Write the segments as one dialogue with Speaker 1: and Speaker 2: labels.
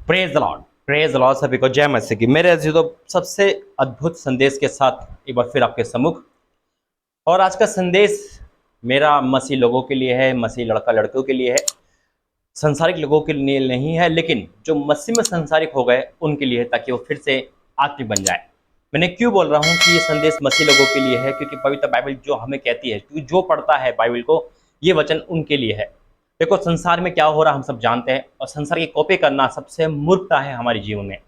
Speaker 1: Praise the Lord सभी को जय मसीह की। मेरे अजीजों, सबसे अद्भुत संदेश के साथ एक बार फिर आपके सम्मुख। और आज का संदेश मेरा मसीह लोगों के लिए है, मसीह लड़का लड़कियों के लिए है, संसारिक लोगों के लिए नहीं है, लेकिन जो मसीह में संसारिक हो गए उनके लिए है, ताकि वो फिर से आत्मिक बन जाए। मैंने क्यों बोल रहा हूँ कि ये संदेश मसीह लोगों के लिए है? क्योंकि पवित्र बाइबल जो हमें कहती है, क्योंकि जो पढ़ता है बाइबल को, ये वचन उनके लिए है। देखो, संसार में क्या हो रहा है हम सब जानते हैं, और संसार की कॉपी करना सबसे मूर्खता है हमारे जीवन में।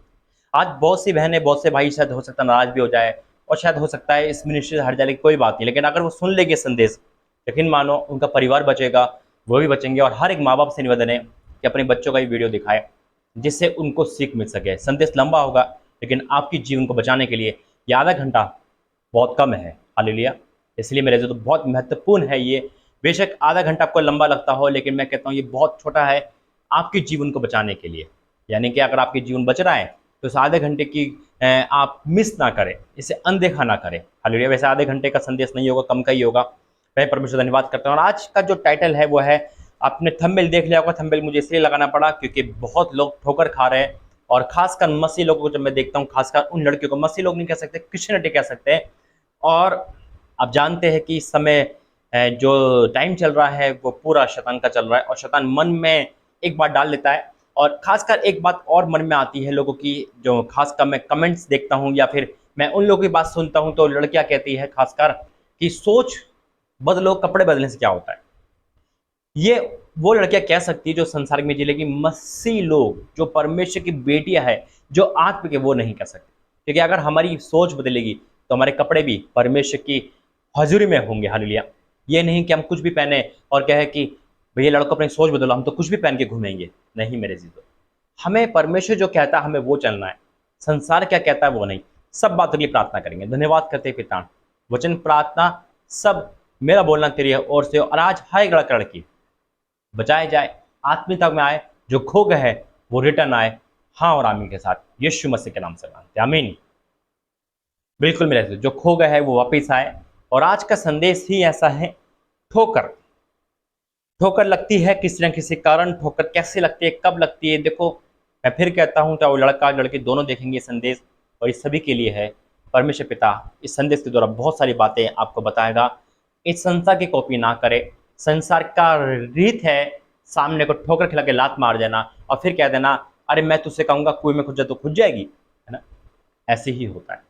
Speaker 1: आज बहुत सी बहनें, बहुत से भाई शायद हो सकता है नाराज भी हो जाए, और शायद हो सकता है इस मिनिस्ट्री से हट जाने की कोई बात नहीं, लेकिन अगर वो सुन लेंगे संदेश, यकीन मानो उनका परिवार बचेगा, वो भी बचेंगे। और हर एक माँ बाप से निवेदन है कि अपने बच्चों का ये वीडियो दिखाए, जिससे उनको सीख मिल सके। संदेश लंबा होगा, लेकिन आपकी जीवन को बचाने के लिए ये आधा घंटा बहुत कम है। हालेलुया। इसलिए मेरे जो तो बहुत महत्वपूर्ण है ये। बेशक आधा घंटा आपको लंबा लगता हो, लेकिन मैं कहता हूँ ये बहुत छोटा है आपके जीवन को बचाने के लिए। यानी कि अगर आपके जीवन बच रहा है तो इस आधे घंटे की आप मिस ना करें, इसे अनदेखा ना करें। हालेलुया। वैसे आधे घंटे का संदेश नहीं होगा, कम का ही होगा। मैं परमेश्वर धन्यवाद करता हूँ। और आज का जो टाइटल है वो है, आपने थंबनेल देख लिया होगा। थंबनेल मुझे इसलिए लगाना पड़ा क्योंकि बहुत लोग ठोकर खा रहे हैं, और खासकर मसीह लोगों को जब मैं देखता हूँ, खासकर उन लड़कियों को, मसीह लोग नहीं कह सकते, क्रिश्चियनिटी कह सकते हैं। और आप जानते हैं कि इस समय जो टाइम चल रहा है वो पूरा शैतान का चल रहा है, और शैतान मन में एक बात डाल लेता है। और खासकर एक बात और मन में आती है लोगों की, जो खासकर मैं कमेंट्स देखता हूँ या फिर मैं उन लोगों की बात सुनता हूँ, तो लड़कियां कहती है खासकर कि सोच बदलो, कपड़े बदलने से क्या होता है। ये वो लड़कियां कह सकती है जो संसार में जी, लेकिन मसीह लोग जो परमेश्वर की बेटियां है, जो आत्म के, वो नहीं कह सकते। क्योंकि अगर हमारी सोच बदलेगी तो हमारे कपड़े भी परमेश्वर की हजूरी में होंगे। हालेलुया। ये नहीं कि हम कुछ भी पहने और कहे कि भैया लड़कों अपनी सोच बदलो, हम तो कुछ भी पहन के घूमेंगे। नहीं मेरे जीजो, हमें परमेश्वर जो कहता है हमें वो चलना है, संसार क्या कहता है वो नहीं। सब बातों के लिए प्रार्थना करेंगे। धन्यवाद करते हैं पिता, वचन प्रार्थना सब मेरा बोलना तेरी ओर से। और आज हर एक लड़का लड़की बचाए जाए, आत्मीयता में आए, जो खो गए है वो रिटर्न आए। हाँ और आमीन के साथ यीशु मसीह के नाम से मांगते हैं, आमीन। बिल्कुल मेरे से जो खो गए है वो वापस आए। और आज का संदेश ही ऐसा है। ठोकर ठोकर लगती है किसी न किसी कारण। ठोकर कैसे लगती है, कब लगती है? देखो, मैं फिर कहता हूँ, चाहे वो लड़का लड़की दोनों देखेंगे संदेश, और इस सभी के लिए है। परमेश्वर पिता इस संदेश के द्वारा बहुत सारी बातें आपको बताएगा। इस संसार की कॉपी ना करे। संसार का रीत है सामने को ठोकर खिला के लात मार देना, और फिर कह देना अरे मैं तुझसे कहूँगा कुएं में खुद जा तो खुद जाएगी, है ना? ऐसे ही होता है।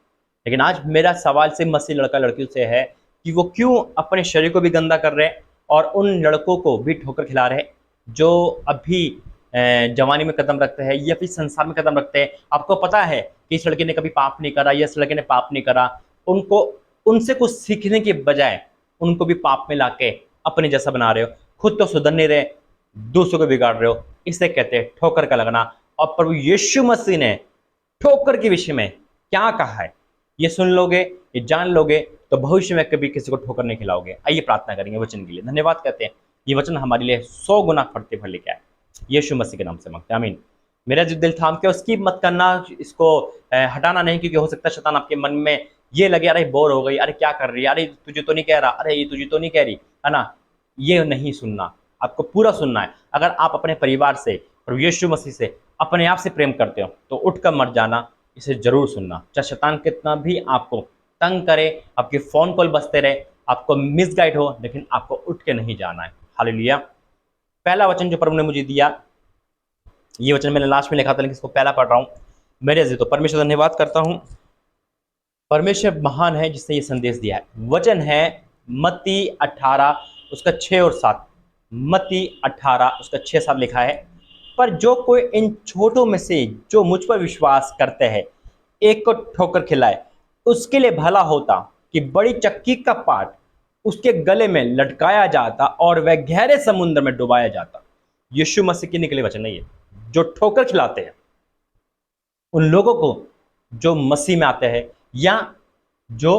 Speaker 1: लेकिन आज मेरा सवाल से मसीह लड़का लड़कियों से है कि वो क्यों अपने शरीर को भी गंदा कर रहे हैं, और उन लड़कों को भी ठोकर खिला रहे हैं जो अभी जवानी में कदम रखते हैं या फिर संसार में कदम रखते हैं। आपको पता है कि इस लड़के ने कभी पाप नहीं करा या इस लड़के ने पाप नहीं करा। उनको उनसे कुछ सीखने के बजाय उनको भी पाप में लाके अपने जैसा बना रहे हो। खुद तो सुधर नहीं रहे, दूसरों को बिगाड़ रहे हो। इसे कहते हैं ठोकर का लगना। और प्रभु यीशु मसीह ने ठोकर के विषय में क्या कहा है, ये सुन लोगे, ये जान लोगे, तो भविष्य में कभी किसी को ठोकर नहीं खिलाओगे। आइए प्रार्थना करेंगे वचन के लिए। धन्यवाद कहते हैं, ये वचन हमारे लिए 100 गुना फटते फल लेके आए। यीशु मसीह के नाम से मांगते हैं, आमीन। मेरा जो दिल थाम के उसकी मत करना, इसको हटाना नहीं, क्योंकि हो सकता है शैतान आपके मन में ये लगे अरे बोर हो गई, अरे क्या कर रही है, अरे तुझे तो नहीं कह रहा, अरे ये तुझे तो नहीं कह रही, है ना? ये नहीं सुनना, आपको पूरा सुनना है। अगर आप अपने परिवार से और यीशु मसीह से अपने आप से प्रेम करते हो तो उठकर मत जाना, इसे जरूर सुनना। चाहे शैतान कितना भी आपको तंग करे, आपके फोन कॉल बजते रहे, आपको मिसगाइड हो, लेकिन आपको उठ के नहीं जाना है। हालेलुया। पहला वचन जो प्रभु ने मुझे दिया, ये वचन मैंने लास्ट में लिखा था, लेकिन इसको पहला पढ़ रहा हूँ। मेरे जी तो परमेश्वर धन्यवाद करता हूँ। परमेश्वर महान है जिसने ये संदेश दिया है। वचन है मत्ती 18 उसका 6 और 7। मत्ती 18 उसका 6-7 लिखा है, पर जो कोई इन छोटों में से जो मुझ पर विश्वास करते हैं एक को ठोकर खिलाए, उसके लिए भला होता कि बड़ी चक्की का पाट उसके गले में लटकाया जाता और वह गहरे समुद्र में डुबाया जाता। यीशु मसीह के निकले वचन नहीं है जो ठोकर खिलाते हैं उन लोगों को जो मसीह में आते हैं, या जो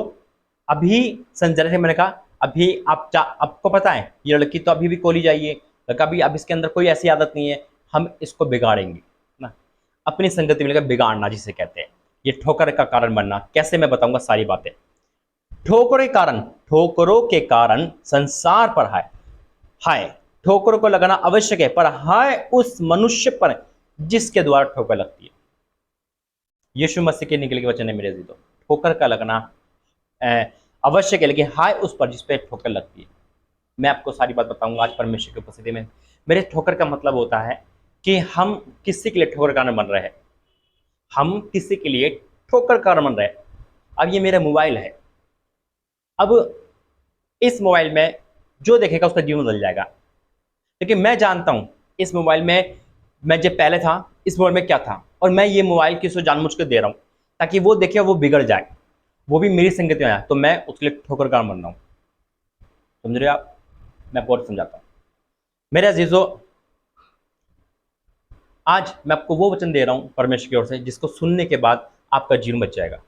Speaker 1: अभी संजय से मैंने कहा अभी आपको पता है ये लड़की तो अभी भी कॉलेज आई है, कभी अब इसके अंदर कोई ऐसी आदत नहीं है, हम इसको बिगाड़ेंगे ना। अपनी संगति में लेकर बिगाड़ना जिसे कहते हैं, ये ठोकर का कारण बनना। कैसे, मैं बताऊंगा सारी बातें। ठोकरों के कारण संसार पर हाय हाय, ठोकरों को लगाना आवश्यक है, पर हाय उस मनुष्य पर जिसके द्वारा ठोकर लगती है। यीशु मसीह के निकले के वचन है मेरे अजीजों, ठोकर का लगना अवश्य है, लेकिन हाय उस पर जिस पे ठोकर लगती है। मैं आपको सारी बात बताऊंगा आज परमेश्वर की उपस्थिति में। मेरे ठोकर का मतलब होता है कि हम किसी के लिए ठोकर का कारण बन रहे हैं, हम किसी के लिए ठोकर का कारण बन रहे हैं। अब ये मेरा मोबाइल है, अब इस मोबाइल में जो देखेगा उसका जीवन बदल जाएगा, लेकिन मैं जानता हूं इस मोबाइल में मैं जब पहले था इस मोबाइल में क्या था, और मैं ये मोबाइल किसी को जानबूझ के दे रहा हूं ताकि वो देखे वो बिगड़ जाए, वो भी मेरी संगति में आया, तो मैं उसके लिए ठोकर का कारण बन रहा हूं। समझ रहे आप? मैं बहुत समझाता हूं मेरे अजीजों। आज मैं आपको वो वचन दे रहा हूं परमेश्वर की ओर से जिसको सुनने के बाद आपका जीवन बच जाएगा।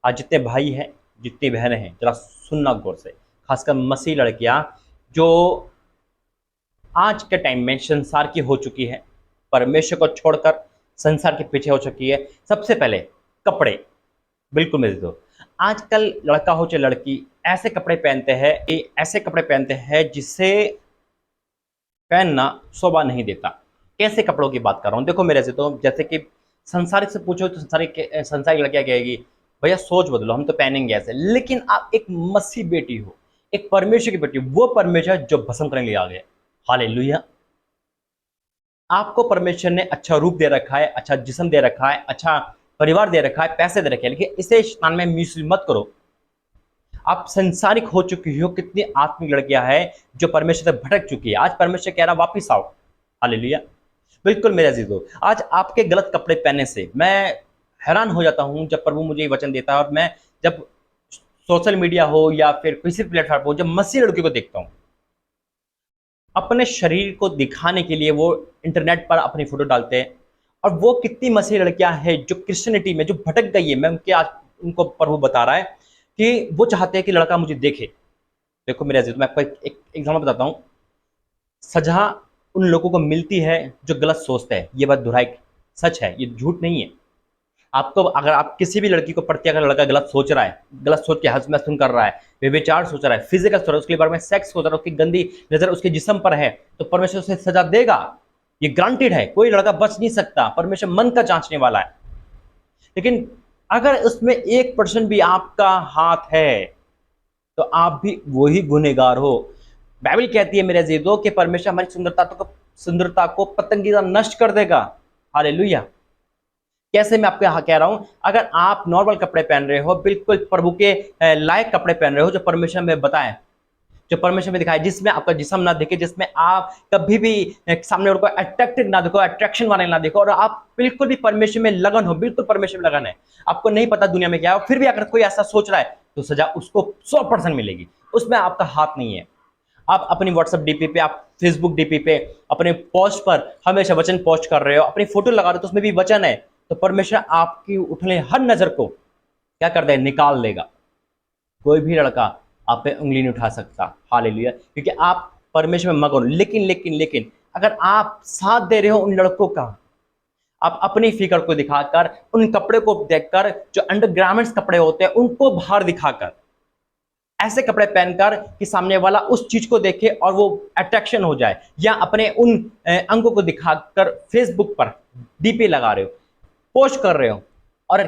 Speaker 1: आज जितने भाई हैं, जितनी बहनें हैं, जरा सुनना गौर से, खासकर मसीह लड़कियां जो आज के टाइम में संसार की हो चुकी है, परमेश्वर को छोड़कर संसार के पीछे हो चुकी है। सबसे पहले कपड़े, बिल्कुल मेरे दो, आजकल लड़का हो चाहे लड़की ऐसे कपड़े पहनते हैं, ऐसे कपड़े पहनते हैं जिससे पहनना शोभा नहीं देता। कैसे कपड़ों की बात कर रहा हूँ, देखो मेरे से, तो जैसे कि संसारिक से पूछो तो संसारिक लड़कियां कहेगी भैया सोच बदलो, हम तो पहनेंगे ऐसे। लेकिन आप एक मसीह बेटी हो, एक परमेश्वर की बेटी, वो परमेश्वर जो भस्म करने लिए आ गए। हालेलुया। आपको परमेश्वर ने अच्छा रूप दे रखा है, अच्छा जिस्म दे रखा है, अच्छा परिवार दे रखा है, पैसे दे रखे हैं, लेकिन इसे शैतान में मिस मत करो। आप संसारिक हो चुकी हो, कितनी आत्मिक लड़कियां हैं जो परमेश्वर से भटक चुकी है। आज परमेश्वर कह रहा वापिस आओ। हालेलुया। बिल्कुल मेरे अजीजों, आज आपके गलत कपड़े पहनने से मैं हैरान हो जाता हूं जब प्रभु मुझे ये वचन देता है, और मैं जब सोशल मीडिया हो या फिर किसी प्लेटफॉर्म हो, जब मसीह लड़कियों को देखता हूं अपने शरीर को दिखाने के लिए वो इंटरनेट पर अपनी फोटो डालते हैं, और वो कितनी मसीह लड़कियां हैं जो क्रिश्चियनिटी में जो भटक गई है। मैं उनके आज उनको प्रभु बता रहा है कि वो चाहते हैं कि लड़का मुझे देखे। देखो मेरे अजीज, मैं आपको एक एग्जाम्पल बताता हूँ। सजा उन लोगों को मिलती है जो गलत सोचते हैं, ये बात दुराई सच है, ये झूठ नहीं है। आपको अगर आप किसी भी लड़की को पढ़ते, अगर लड़का गलत सोच रहा है, गलत सोच के हजम कर रहा है, व्यभिचार सोच रहा है, फिजिकल सोच रहा है, उसके बारे में सेक्स सोच रहा है, उसकी गंदी नजर उसके जिस्म पर है, तो परमेश्वर उसे सजा देगा। ये ग्रांटेड है, कोई लड़का बच नहीं सकता, परमेश्वर मन का जांचने वाला है। लेकिन अगर उसमें 1% भी आपका हाथ है तो आप भी वही गुनहगार हो। बाइबल कहती है मेरे अजीजों कि परमेश्वर हमारी सुंदरता को पतंगीदा नष्ट कर देगा। हालेलुया। कैसे मैं आपको यहाँ कह रहा हूं, अगर आप नॉर्मल कपड़े पहन रहे हो, बिल्कुल प्रभु के लायक कपड़े पहन रहे हो, जो परमेश्वर में बताए, जो परमेश्वर में दिखाए, जिसमें आपका जिस्म ना दिखे, जिसमें आप कभी भी सामने वाले को अट्रैक्टिव ना देखो, अट्रैक्शन वाले ना देखो, और आप बिल्कुल भी परमेश्वर में लगन हो, बिल्कुल परमेश्वर में लगन है, आपको नहीं पता दुनिया में क्या है, फिर भी अगर कोई ऐसा सोच रहा है तो सजा उसको 100% मिलेगी, उसमें आपका हाथ नहीं है। आप अपनी व्हाट्सएप डीपी पे, आप फेसबुक डीपी पे, अपने पोस्ट पर हमेशा वचन पोस्ट कर रहे हो, अपनी फोटो लगा रहे हो तो उसमें भी वचन है, तो परमेश्वर आपकी उठने हर नजर को क्या कर दे, निकाल देगा। कोई भी लड़का आप पे उंगली नहीं उठा सकता। हालेलुया। क्योंकि आप परमेश्वर में मगन। लेकिन अगर आप साथ दे रहे हो उन लड़कों का, आप अपनी फिगर को दिखाकर, उन कपड़े को देखकर, जो अंडरगारमेंट्स कपड़े होते हैं उनको बाहर दिखाकर, ऐसे कपड़े पहनकर कि सामने वाला उस चीज को देखे और वो अट्रैक्शन हो जाए, या अपने उन अंगों को दिखाकर फेसबुक पर डीपी लगा रहे हो, पोस्ट कर रहे हो, और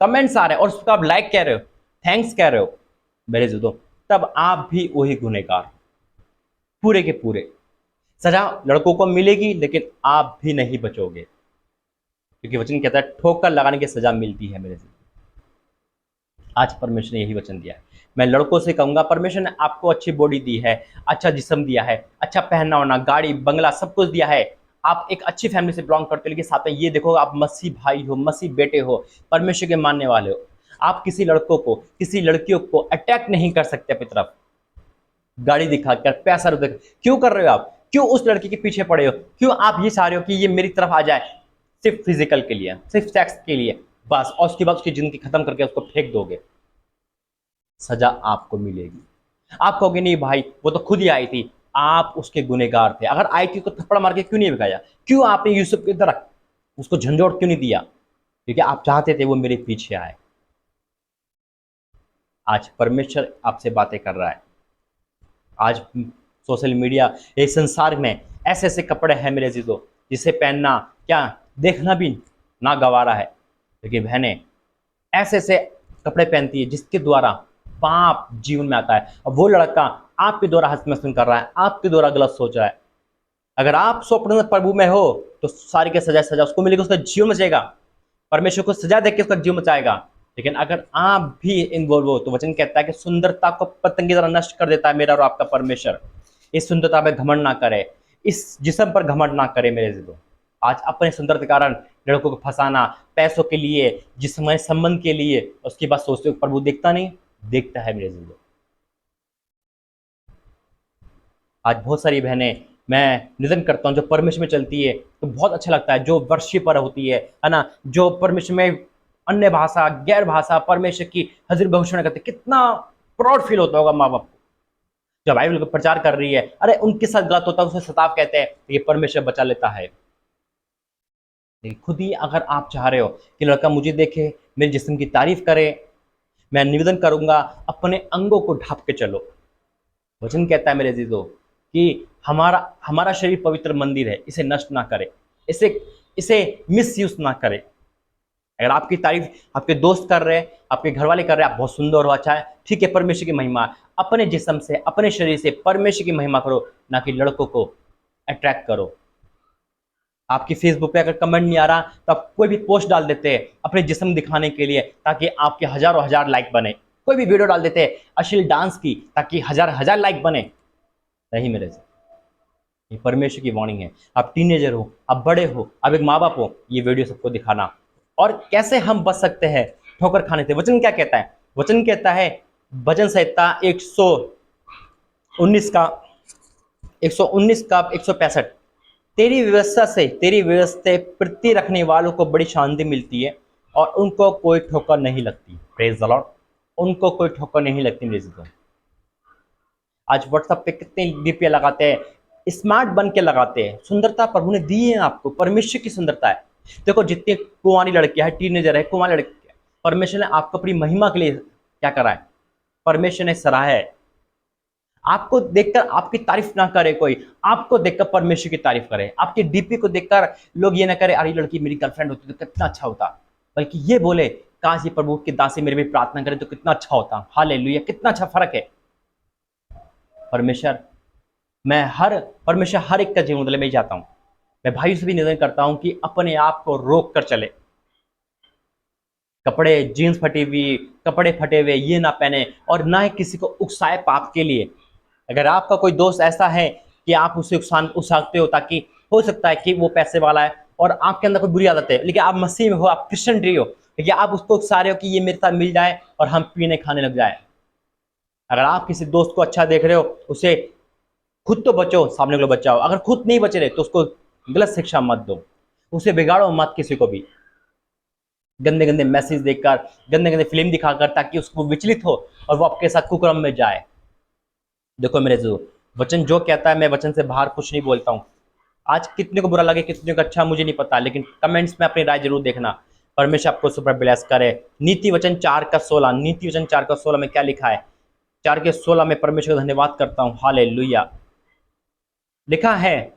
Speaker 1: कमेंट्स आ रहे हैं और उसको आप लाइक कह रहे हो, थैंक्स कह रहे हो, मेरे दोस्तों, तब आप भी वही गुनहगार, पूरे के पूरे। सजा लड़कों को मिलेगी लेकिन आप भी नहीं बचोगे, क्योंकि वचन कहता है ठोकर लगाने की सजा मिलती है मेरे दोस्तों। आज परमेश्वर ने यही वचन दिया है। मैं लड़कों से कहूंगा, परमेश्वर ने आपको अच्छी बॉडी दी है, अच्छा जिस्म दिया है, अच्छा पहनना होना, गाड़ी बंगला सब कुछ दिया है, आप एक अच्छी फैमिली से बिलोंग करते हो, लेकिन साथ में ये देखो आप मसीह भाई हो, मसीह बेटे हो, परमेश्वर के मानने वाले हो। आप किसी लड़कों को, किसी लड़कियों को अटैक नहीं कर सकते अपनी तरफ गाड़ी दिखाकर, पैसा रुपये क्यों कर रहे हो आप? क्यों उस लड़की के पीछे पड़े हो? क्यों आप ये चाह रहे हो कि ये मेरी तरफ आ जाए सिर्फ फिजिकल के लिए, सिर्फ सेक्स के लिए बस, और उसके बाद उसकी जिंदगी खत्म करके उसको फेंक दोगे? सजा आपको मिलेगी। आप कहोगे नहीं भाई वो तो खुद ही आई थी, आप उसके गुनहगार थे। अगर आई थी तो थप्पड़ मार के क्यों नहीं भगाया? क्यों आपने यूसुफ की तरह उसको झंझोड़ क्यों नहीं दिया? क्योंकि आप चाहते थे वो मेरे पीछे आए। आज परमेश्वर आपसे बातें कर रहा है। आज सोशल मीडिया, इस संसार में ऐसे ऐसे कपड़े हैं मेरे अजीजों, जिसे पहनना क्या देखना भी ना गवारा है। लेकिन बहनें ऐसे ऐसे कपड़े पहनती है जिसके द्वारा पाप जीवन में आता है। और वो लड़का आपके द्वारा हस्तमैथुन कर रहा है, आपके द्वारा गलत सोच रहा है। अगर आप स्वप्न में प्रभु में हो तो सारी के सजा सजा उसको मिलेगी, उसका जीवन बचेगा, परमेश्वर को सजा देके उसका जीवन बचाएगा। लेकिन अगर आप भी इन्वॉल्व हो तो वचन कहता है कि सुंदरता को पतंग की तरह नष्ट कर देता है मेरा और आपका परमेश्वर। इस सुंदरता पर घमंड ना करे, इस जिस्म पर घमंड ना करे मेरे जीतो। आज अपने सुंदर के कारण लड़कों को फंसाना, पैसों के लिए, जिसमें संबंध के लिए, उसकी बात सोचते हो प्रभु देखता नहीं, देखता है मेरे जीतो। आज बहुत सारी बहनें मैं निवेदन करता हूँ जो परमेश्वर में चलती है तो बहुत अच्छा लगता है, जो वर्षिपर होती है ना, जो परमेश्वर में अन्य भाषा गैर भाषा परमेश्वर की हजर भविष्य करते, कितना प्राउड फील होता होगा माँ बाप को। जब बाइबल का प्रचार कर रही है, अरे उनके साथ गलत होता है उसे सताव कहते हैं, ये परमेश्वर बचा लेता है। लेकिन खुद ही अगर आप चाह रहे हो कि लड़का मुझे देखे, मेरे जिस्म की तारीफ करे, मैं निवेदन करूंगा अपने अंगों को ढांप के चलो। वचन कहता है मेरे अजीजों कि हमारा हमारा शरीर पवित्र मंदिर है, इसे नष्ट ना करे, इसे इसे मिस यूज ना करे। अगर आपकी तारीफ आपके दोस्त कर रहे हैं, आपके घर वाले कर रहे हैं, आप बहुत सुंदर हो, अच्छा है, ठीक है, परमेश्वर की महिमा अपने जिस्म से अपने शरीर से परमेश्वर की महिमा करो, ना कि लड़कों को अट्रैक्ट करो। आपकी फेसबुक पे अगर कमेंट नहीं आ रहा तो आप कोई भी पोस्ट डाल देते हैं अपने जिस्म दिखाने के लिए ताकि आपके हजारों हजार लाइक बने। कोई भी वीडियो डाल देते हैं अश्लील डांस की ताकि हजार हजार लाइक बने। नहीं मेरे से, ये परमेश्वर की वार्निंग है। आप टीनेजर हो, आप बड़े हो, आप एक माँ बाप हो, ये वीडियो सबको दिखाना। और कैसे हम बच सकते हैं ठोकर खाने से? वचन क्या कहता है? वचन कहता है भजन संहिता 119 का 165, तेरी व्यवस्था प्रति रखने वालों को बड़ी शांति मिलती है और उनको कोई ठोकर नहीं लगती। Praise the Lord. उनको कोई ठोकर नहीं लगती मेरे को। आज व्हाट्सएप पे कितने डीपीए लगाते हैं, स्मार्ट बन के लगाते हैं। सुंदरता प्रभु ने दी है आपको, परमेश्वर की सुंदरता है। देखो जितनी कुंवारी लड़कियां है, टीनेजर है, कुंवारी लड़कियां, परमेश्वर ने आपको अपनी महिमा के लिए क्या करा है? परमेश्वर ने सराहा है। आपको देखकर आपकी तारीफ ना करे कोई, आपको देखकर परमेश्वर की तारीफ करे। आपके डीपी को देखकर लोग ये ना करे अरे लड़की मेरी गर्लफ्रेंड होती तो कितना अच्छा होता, बल्कि ये बोले काश ये प्रभु की दासी मेरे भी प्रार्थना करे तो कितना अच्छा होता। हालेलुया, कितना अच्छा फर्क है। परमेश्वर हर एक का जीवन बदले मैं चाहता हूं। मैं भाइयों से भी निवेदन करता हूं कि अपने आप को रोक कर चले। कपड़े जीन्स फटी हुई, कपड़े फटे हुए ये ना पहने और ना ही किसी को उकसाए पाप के लिए। अगर आपका कोई दोस्त ऐसा है कि आप उसे उकसाते हो ताकि हो सकता है कि वो पैसे वाला है और आपके अंदर कोई बुरी आदत है, लेकिन आप मसीह में हो, आप क्रिश्चियन रही हो, लेकिन आप उसको उकसा रहे हो कि ये मेरे साथ मिल जाए और हम पीने खाने लग जाए। अगर आप किसी दोस्त को अच्छा देख रहे हो, उसे खुद तो बचो, सामने को बचाओ। अगर खुद नहीं बचे रहे तो उसको गलत शिक्षा मत दो, उसे बिगाड़ो मत किसी को भी गंदे गंदे मैसेज देखकर, गंदे गंदे फिल्म दिखाकर, ताकि उसको विचलित हो और वो आपके साथ कुकर्म में जाए। देखो मेरे जो वचन जो कहता है, मैं वचन से बाहर कुछ नहीं बोलता हूँ। आज कितने को बुरा लगे, कितने को अच्छा, मुझे नहीं पता, लेकिन कमेंट्स में अपनी राय जरूर देखना। परमेश्वर आपको सुपर ब्लेस करे। नीति वचन 4:16, नीति वचन 4:16 में क्या लिखा है? 4:16 में परमेश्वर का धन्यवाद करता हूँ। हालेलुया। लिखा है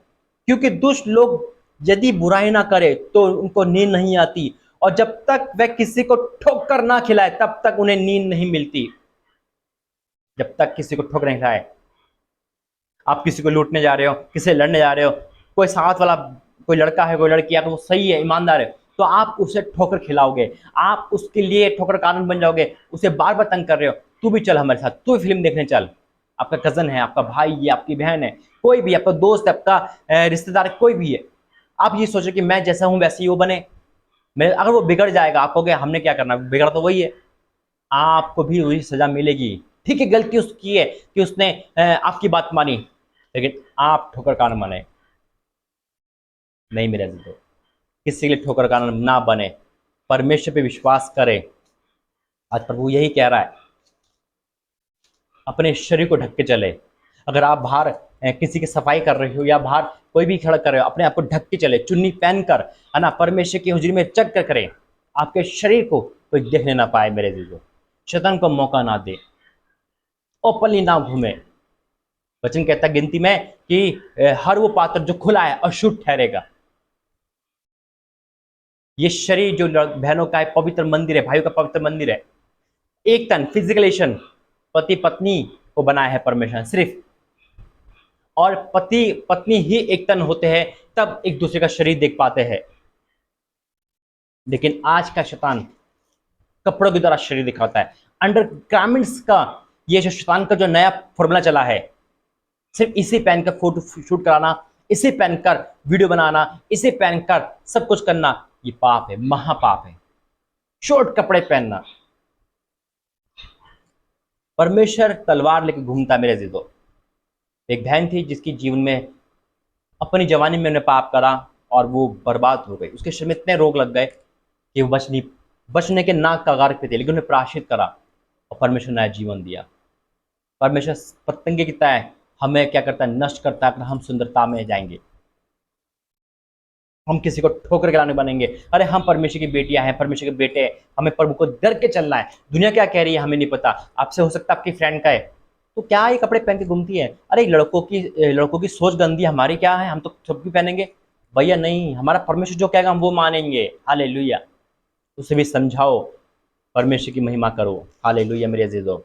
Speaker 1: क्योंकि दुष्ट लोग यदि बुराई ना करे तो उनको नींद नहीं आती, और जब तक वह किसी को ठोकर ना खिलाए तब तक उन्हें नींद नहीं मिलती। जब तक किसी को ठोकर नहीं खिलाए, आप किसी को लूटने जा रहे हो, किसी से लड़ने जा रहे हो, कोई साथ वाला कोई लड़का है, कोई लड़की है, अगर वो सही है, ईमानदार है, तो आप उसे ठोकर खिलाओगे, आप उसके लिए ठोकर कारण बन जाओगे। उसे बार बार तंग कर रहे हो, तू भी चल हमारे साथ, तू भी फिल्म देखने चल। आपका कजन है, आपका भाई है, आपकी बहन है, कोई भी, आपका दोस्त है, आपका रिश्तेदार, कोई भी है। आप ये सोचो कि मैं जैसा हूं वैसे ही वो बने। मैं अगर वो बिगड़ जाएगा, आप कहोगे हमने क्या करना, बिगड़ तो वही है, आपको भी वही सजा मिलेगी। ठीक है, गलती उसकी है कि उसने आपकी बात मानी, लेकिन आप ठोकर कारण बने नहीं। मेरे अजीजों, किसी के लिए ठोकर कारण ना बने, परमेश्वर पे विश्वास करें। आज प्रभु यही कह रहा है, अपने शरीर को ढक के चले। अगर आप बाहर किसी की सफाई कर रहे हो या बाहर कोई भी खड़ा कर रहे हो, अपने आप को ढक के चले, चुन्नी पहनकर, है ना, परमेश्वर की हुजूरी में चक कर करें। आपके शरीर को कोई देखने ना पाए मेरे अजीजों, शैतान को मौका ना दे, ओपनली ना घूमे। वचन कहता है गिनती में कि हर वो पात्र जो खुला है अशुद्ध ठहरेगा। ये शरीर जो बहनों का है पवित्र मंदिर है, भाइयों का पवित्र मंदिर है। एक तन फिजिकलेशन पति पत्नी को बनाया है परमेश्वर सिर्फ, और पति पत्नी ही एक तन होते हैं, तब एक दूसरे का शरीर देख पाते हैं। लेकिन आज का शैतान कपड़ों के द्वारा शरीर दिखाता है। अंडर गारमेंट्स का ये जो शैतान का जो नया फॉर्मूला चला है, सिर्फ इसे पहनकर फोटो शूट कराना, इसे पहनकर वीडियो बनाना, इसे पहनकर सब कुछ करना, ये पाप है, महापाप है। शॉर्ट कपड़े पहनना। परमेश्वर तलवार लेकर घूमता मेरे अजीजों। एक बहन थी जिसकी जीवन में अपनी जवानी में उन्हें पाप करा और वो बर्बाद हो गई। उसके शरीर में इतने रोग लग गए कि वो बचने के नाक कगार पे थे, लेकिन उन्हें प्रायश्चित करा और परमेश्वर ने नया जीवन दिया। परमेश्वर पतंगे की तरह हमें क्या करता है, नष्ट करता है अगर हम सुंदरता में जाएंगे। हम किसी को ठोकर के लाने बनेंगे। अरे हम परमेश्वर की बेटियां हैं, परमेश्वर के बेटे हैं, हमें प्रभु को डर के चलना है। दुनिया क्या कह रही है हमें नहीं पता। आपसे हो सकता है आपकी फ्रेंड का है, तो क्या ये कपड़े पहन के घूमती है? अरे लड़कों की सोच गंदी, हमारी क्या है, हम तो सब भी पहनेंगे। भैया नहीं, हमारा परमेश्वर जो कहेगा हम वो मानेंगे। हालेलुया। उसे भी समझाओ, परमेश्वर की महिमा करो। हालेलुया मेरे अजीजों।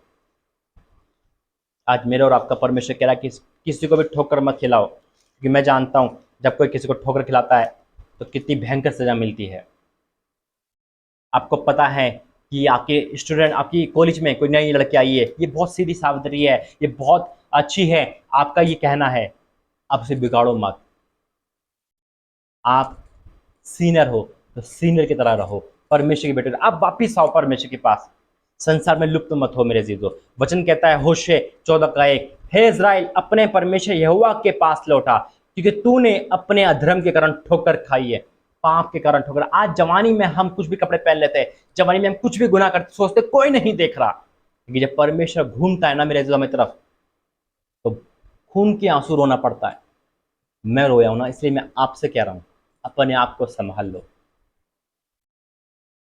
Speaker 1: आज मेरा और आपका परमेश्वर कह रहा है कि किसी को भी ठोकर मत खिलाओ, क्योंकि मैं जानता हूं जब कोई किसी को ठोकर खिलाता है तो कितनी भयंकर सजा मिलती है। आपको पता है कि आपके स्टूडेंट, आपकी कॉलेज में कोई नई लड़की आई है, ये बहुत सीधी सावधानी है, ये बहुत अच्छी है, आपका ये कहना है, आप उसे बिगाड़ो मत। आप सीनियर हो तो सीनियर की तरह रहो, परमेश्वर के बेटे आप वापिस आओ परमेश्वर के पास। संसार में लुप्त मत हो मेरे जीजो। वचन कहता है होशे 14:1, हे इज़राइल अपने परमेश्वर यहोवा के पास लौटा, क्योंकि तूने अपने अधर्म के कारण ठोकर खाई है, पाप के कारण ठोकर। आज जवानी में हम कुछ भी कपड़े पहन लेते हैं, जवानी में हम कुछ भी गुनाह करते, सोचते कोई नहीं देख रहा, क्योंकि जब परमेश्वर घूमता है ना मेरे जीजो मेरी तरफ, तो खून के आंसू रोना पड़ता है। मैं रोया हूं ना, इसलिए मैं आपसे कह रहा हूं अपने आप को संभाल लो।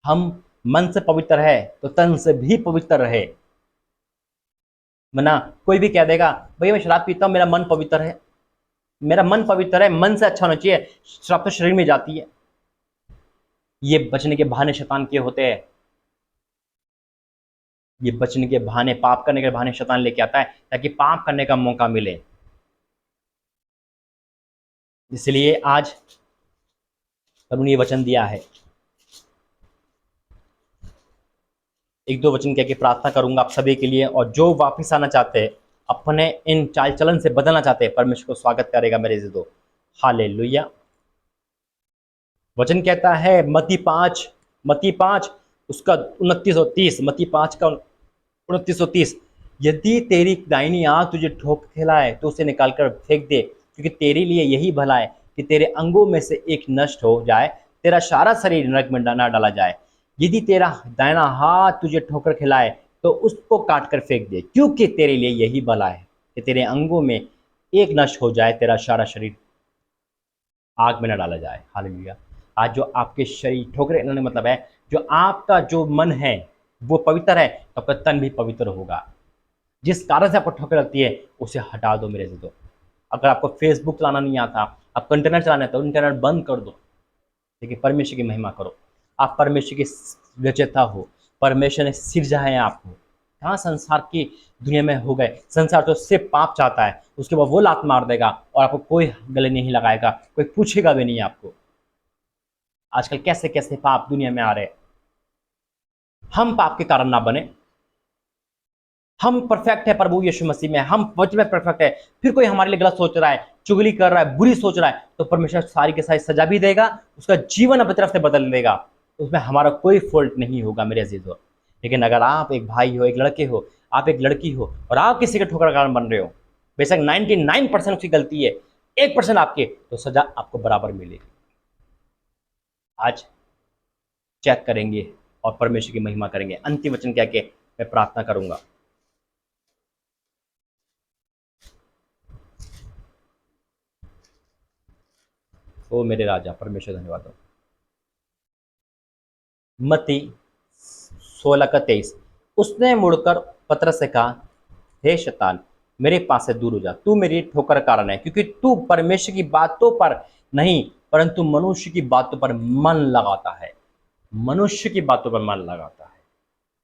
Speaker 1: हम मन से पवित्र है तो तन से भी पवित्र रहे। मना कोई भी कह देगा भैया मैं शराब पीता हूं, मेरा मन पवित्र है, मेरा मन पवित्र है, मन से अच्छा होना चाहिए, शराब तो शरीर में जाती है। ये बचने के बहाने शैतान के होते हैं। ये बचने के बहाने, पाप करने के बहाने शैतान लेके आता है ताकि पाप करने का मौका मिले। इसलिए आज प्रभु ने ये वचन दिया है। एक दो वचन कह के प्रार्थना करूंगा आप सभी के लिए, और जो वापस आना चाहते हैं, अपने इन चाल चलन से बदलना चाहते हैं, परमेश्वर को स्वागत करेगा मेरे जीजो। हालेलुया। वचन कहता है मत्ती 5 उसका 29 और 30, मत्ती 5 का 29 और 30, यदि तेरी दाहिनी आंख तुझे ठोक खिलाए तो उसे निकालकर फेंक दे, क्योंकि तेरे लिए यही भला है कि तेरे अंगों में से एक नष्ट हो जाए, तेरा सारा शरीर नरक में ना डाला जाए। यदि तेरा दाहिना हाथ तुझे ठोकर खिलाए तो उसको काट कर फेंक दे, क्योंकि तेरे लिए यही भला है कि तेरे अंगों में एक नष्ट हो जाए, तेरा सारा शरीर आग में न डाला जाए। हालेलुया। आज जो आपके शरीर ठोकरे इन्होंने मतलब है, जो आपका जो मन है वो पवित्र है तो आपका तन भी पवित्र होगा। जिस कारण से आपको ठोकर लगती है उसे हटा दो मेरे से। अगर आपको फेसबुक चलाना नहीं आता, आपको इंटरनेट चलाना है, तो इंटरनेट बंद कर दो, लेकिन परमेश्वर की महिमा करो। आप परमेश्वर की रचयिता हो, परमेश्वर ने सिरजा है आपको। कहाँ संसार की दुनिया में हो गए, संसार तो सिर्फ पाप चाहता है, उसके बाद वो लात मार देगा और आपको कोई गले नहीं लगाएगा, कोई पूछेगा भी नहीं आपको। आजकल कैसे कैसे पाप दुनिया में आ रहे हैं। हम पाप के कारण ना बने। हम परफेक्ट है प्रभु यीशु मसीह में, हम वचन में परफेक्ट है, फिर कोई हमारे लिए गलत सोच रहा है, चुगली कर रहा है, बुरी सोच रहा है, तो परमेश्वर सारी के सारी सजा भी देगा, उसका जीवन अपनी तरफ से बदल देगा, उसमें हमारा कोई फॉल्ट नहीं होगा मेरे अजीजों। लेकिन अगर आप एक भाई हो, एक लड़के हो, आप एक लड़की हो, और आप किसी के ठोकर कारण बन रहे हो, बेशक 99% उसकी गलती है, 1% आपके, तो सजा आपको बराबर मिलेगी। आज चेक करेंगे और परमेश्वर की महिमा करेंगे। अंतिम वचन क्या के मैं प्रार्थना करूंगा। ओ मेरे राजा परमेश्वर धन्यवाद हो। मत्ती 16:23, उसने मुड़कर पतरस से कहा, हे शैतान मेरे पास से दूर हो जा, तू मेरी ठोकर कारण है, क्योंकि तू परमेश्वर की बातों पर नहीं, परंतु मनुष्य की बातों पर मन लगाता है, मनुष्य की बातों पर मन लगाता है।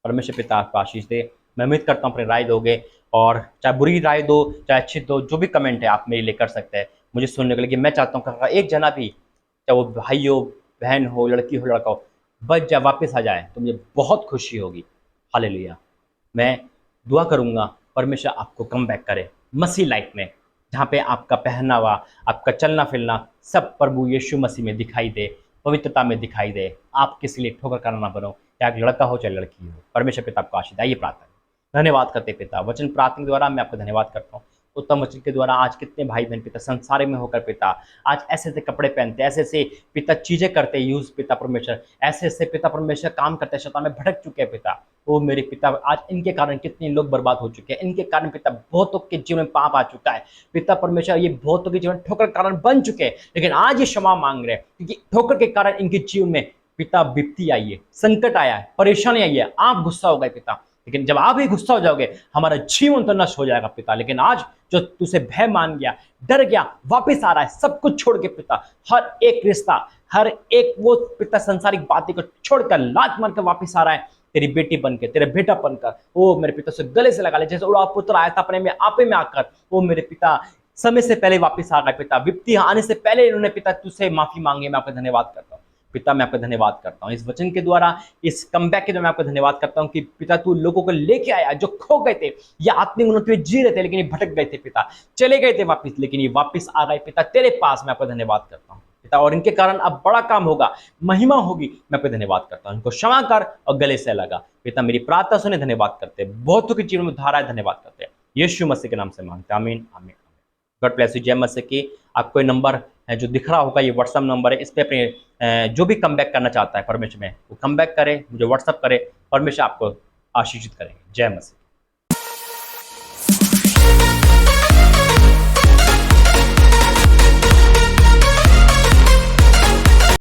Speaker 1: परमेश्वर पिता आपको आशीष दे। मैं उम्मीद करता हूँ अपनी राय दोगे, और चाहे बुरी राय दो चाहे अच्छी दो, जो भी कमेंट है आप मेरे लिए कर सकते हैं मुझे सुनने के लिए। कि मैं चाहता हूँ कि एक जना भी, चाहे वो भाई हो, बहन हो, लड़की हो, लड़का हो, बच जाए, वापस आ जाए तो मुझे बहुत खुशी होगी। हालेलुया। मैं दुआ करूँगा परमेश्वर आपको कम बैक करे मसीह लाइफ में, जहाँ पे आपका पहनावा, आपका चलना फिरना सब प्रभु यीशु मसीह में दिखाई दे, पवित्रता में दिखाई दे। आप किसी लिए ठोकर करना ना बनो, चाहे लड़का हो चाहे लड़की हो। परमेश्वर पिता आपको आशीष। आइए प्रार्थना। धन्यवाद करते पिता, वचन प्रार्थना द्वारा मैं आपका धन्यवाद करता हूँ। उत्तम वचन के द्वारा आज कितने भाई बहन पिता संसार में होकर पिता आज ऐसे ऐसे कपड़े पहनते, ऐसे ऐसे पिता चीजें करते यूज पिता परमेश्वर, ऐसे ऐसे पिता परमेश्वर काम करते, शैतान में भटक चुके हैं पिता। ओ मेरे पिता, आज इनके कारण कितने लोग बर्बाद हो चुके हैं, इनके कारण पिता बहुतों के जीवन में पाप आ चुका है पिता परमेश्वर। ये बहुतों के जीवन ठोकर के कारण बन चुके हैं, लेकिन आज ये क्षमा मांग रहे हैं क्योंकि ठोकर के कारण इनके जीवन में पिता विपत्ति आई है, संकट आया है, परेशानी आई है, आप गुस्सा हो गए पिता। लेकिन जब आप ही गुस्सा हो जाओगे हमारा जीवन तो नष्ट हो जाएगा पिता। लेकिन आज जो तुझसे भय मान गया, डर गया, वापस आ रहा है सब कुछ छोड़ के पिता, हर एक रिश्ता, हर एक वो पिता संसारिक बातें को छोड़कर लात मार कर वापस आ रहा है तेरी बेटी बनकर, तेरे बेटा बनकर। ओ मेरे पिता से गले से लगा ले, जैसे उड़ा पुत्र आया था अपने में आपे में आकर। ओ मेरे पिता समय से पहले वापस आ गए पिता, विपत्ति आने से पहले इन्होंने पिता तुझसे माफी मांगी। मैं आपका धन्यवाद करता हूँ पिता, मैं आपका धन्यवाद करता हूँ इस वचन के द्वारा, इस कमबैक के द्वारा मैं आपका धन्यवाद करता हूँ कि पिता तू लोगों को लेके आया जो खो गए थे, या आत्मिक उन्नति में जी रहे थे लेकिन ये भटक गए थे पिता, चले गए थे वापस, लेकिन ये वापस आ गए पिता तेरे पास। मैं आपका धन्यवाद करता हूँ पिता, और इनके कारण अब बड़ा काम होगा, महिमा होगी। मैं आपका धन्यवाद करता हूँ, इनको क्षमा कर और गले से लगा पिता। मेरी प्रार्थना सुने, धन्यवाद करते, बहुतों के जीवन में धारा है, धन्यवाद करते हैं यीशु मसीह के नाम से मांगते, आमीन आमीन। गॉड ब्लेस यू, जय मसीह की। आपको नंबर है जो दिख रहा होगा, ये व्हाट्सअप नंबर है, इस पर अपने जो भी कम बैक करना चाहता है परमेश्वर में वो कम बैक करे, मुझे व्हाट्सअप करे, परमेश्वर आपको आशीषित करेंगे। जय मसीह।